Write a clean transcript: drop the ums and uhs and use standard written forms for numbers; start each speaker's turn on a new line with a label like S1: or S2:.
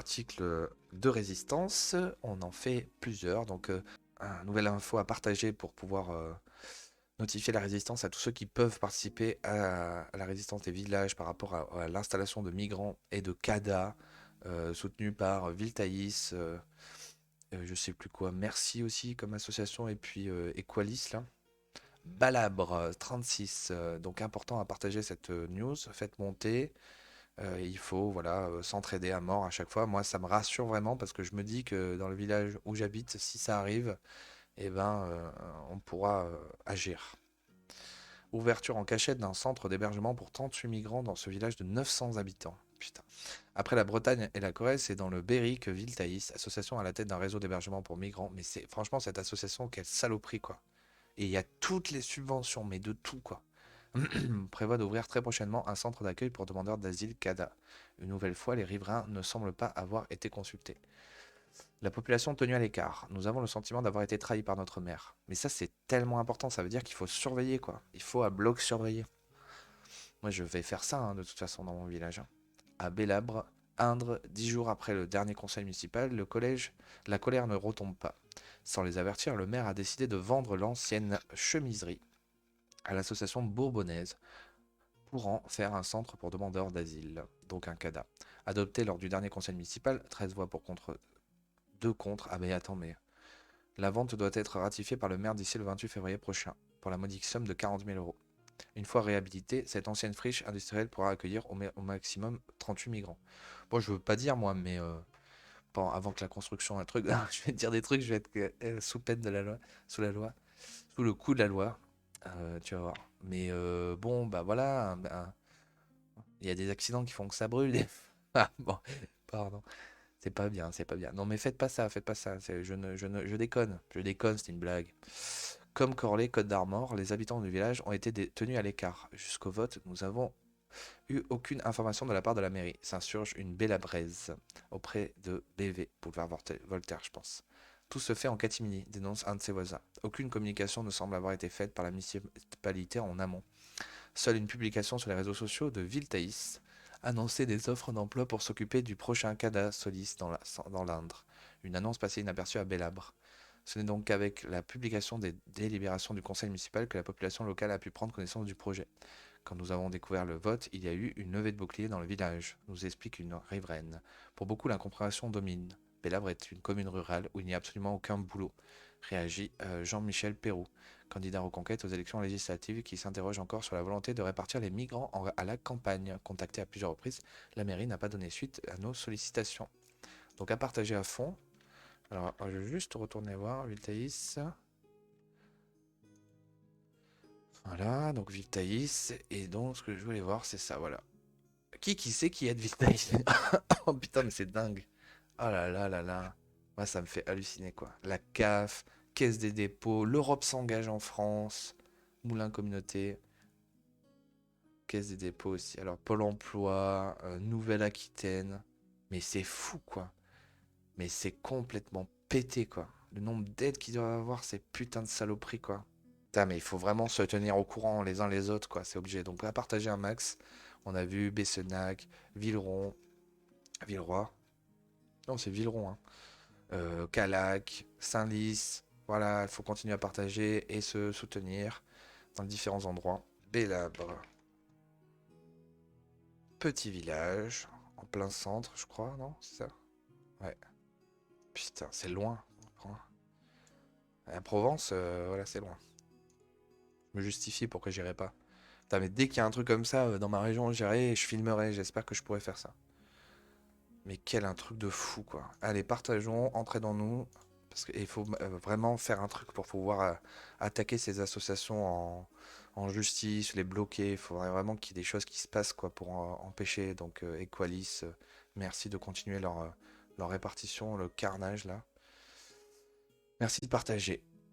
S1: article de résistance. On en fait plusieurs. Donc, une nouvelle info à partager pour pouvoir notifier la résistance à tous ceux qui peuvent participer à la résistance des villages par rapport à l'installation de migrants et de CADA soutenus par Viltaïs. Je sais plus quoi. Merci aussi comme association. Et puis Equalis là. Balabre 36. Donc important à partager cette news. Faites monter. Il faut voilà, s'entraider à mort à chaque fois. Moi, ça me rassure vraiment parce que je me dis que dans le village où j'habite, si ça arrive, eh ben, on pourra agir. Ouverture en cachette d'un centre d'hébergement pour 38 migrants dans ce village de 900 habitants. Putain. Après la Bretagne et la Corrèze, c'est dans le Berry que Viltaïs, association à la tête d'un réseau d'hébergement pour migrants. Mais c'est franchement cette association, quelle saloperie quoi. Et il y a toutes les subventions, mais de tout quoi. Prévoit d'ouvrir très prochainement un centre d'accueil pour demandeurs d'asile CADA. Une nouvelle fois, les riverains ne semblent pas avoir été consultés. La population tenue à l'écart. Nous avons le sentiment d'avoir été trahis par notre mère. Mais ça, c'est tellement important. Ça veut dire qu'il faut surveiller, quoi. Il faut à bloc surveiller. Moi, je vais faire ça, hein, de toute façon, dans mon village, hein. À Bélabre, Indre, 10 jours après le dernier conseil municipal, la colère ne retombe pas. Sans les avertir, le maire a décidé de vendre l'ancienne chemiserie à l'association bourbonnaise pour en faire un centre pour demandeurs d'asile, donc un CADA. Adopté lors du dernier conseil municipal, 13 voix pour contre, 2 contre. Ah mais attends, mais la vente doit être ratifiée par le maire d'ici le 28 février prochain, pour la modique somme de 40 000 euros. Une fois réhabilitée, cette ancienne friche industrielle pourra accueillir au maximum 38 migrants. Bon, je veux pas dire moi, mais avant que la construction, un truc, je vais te dire des trucs, je vais être sous peine de la loi, sous la loi, sous le coup de la loi, tu vas voir. Mais bon, bah voilà, bah, il y a des accidents qui font que ça brûle. Ah bon, pardon. C'est pas bien, c'est pas bien. Non mais faites pas ça, faites pas ça. Je déconne, c'est une blague. Comme Corlay, Côte d'Armor, les habitants du village ont été tenus à l'écart. Jusqu'au vote, nous avons eu aucune information de la part de la mairie. S'insurge une belle braise auprès de BV, boulevard Voltaire, je pense. Tout se fait en catimini, dénonce un de ses voisins. Aucune communication ne semble avoir été faite par la municipalité en amont. Seule une publication sur les réseaux sociaux de Viltaïs annonçait des offres d'emploi pour s'occuper du prochain CADA Solis dans l'Indre. Une annonce passée inaperçue à Bélabre. Ce n'est donc qu'avec la publication des délibérations du conseil municipal que la population locale a pu prendre connaissance du projet. Quand nous avons découvert le vote, il y a eu une levée de boucliers dans le village, nous explique une riveraine. Pour beaucoup, l'incompréhension domine. Bélabre est une commune rurale où il n'y a absolument aucun boulot, réagit Jean-Michel Pérou, candidat Reconquête aux élections législatives, qui s'interroge encore sur la volonté de répartir les migrants à la campagne. Contacté à plusieurs reprises, la mairie n'a pas donné suite à nos sollicitations. Donc à partager à fond. Alors je vais juste retourner voir Viltaïs. Voilà, donc Viltaïs. Et donc ce que je voulais voir, c'est ça, voilà. Qui sait qui est de Viltaïs? Oh putain, mais c'est dingue. Oh là là là là. Moi, ça me fait halluciner, quoi. La CAF, Caisse des dépôts, l'Europe s'engage en France, Moulin Communauté, Caisse des dépôts aussi. Alors, Pôle emploi, Nouvelle-Aquitaine. Mais c'est fou, quoi. Mais c'est complètement pété, quoi. Le nombre d'aides qu'ils doivent avoir, c'est putain de saloperie, quoi. Putain, mais il faut vraiment se tenir au courant les uns les autres, quoi. C'est obligé. Donc, à partager un max. On a vu Bessenac, Villeron, Villeroy. Non, c'est Villeron, hein. Calac, Saint-Lys. Voilà, il faut continuer à partager et se soutenir dans différents endroits. Bélabre, petit village, en plein centre, je crois, non? C'est ça? Ouais. Putain, c'est loin. La Provence, voilà, c'est loin. Je me justifie pourquoi j'irai pas. Putain, mais dès qu'il y a un truc comme ça dans ma région, j'irai et je filmerai. J'espère que je pourrai faire ça. Mais quel un truc de fou, quoi. Allez, partageons, entrez dans nous. Parce qu'il faut vraiment faire un truc pour pouvoir attaquer ces associations en justice, les bloquer. Il faudrait vraiment qu'il y ait des choses qui se passent quoi, pour empêcher. Donc Equalis, merci de continuer leur répartition, le carnage là. Merci de partager.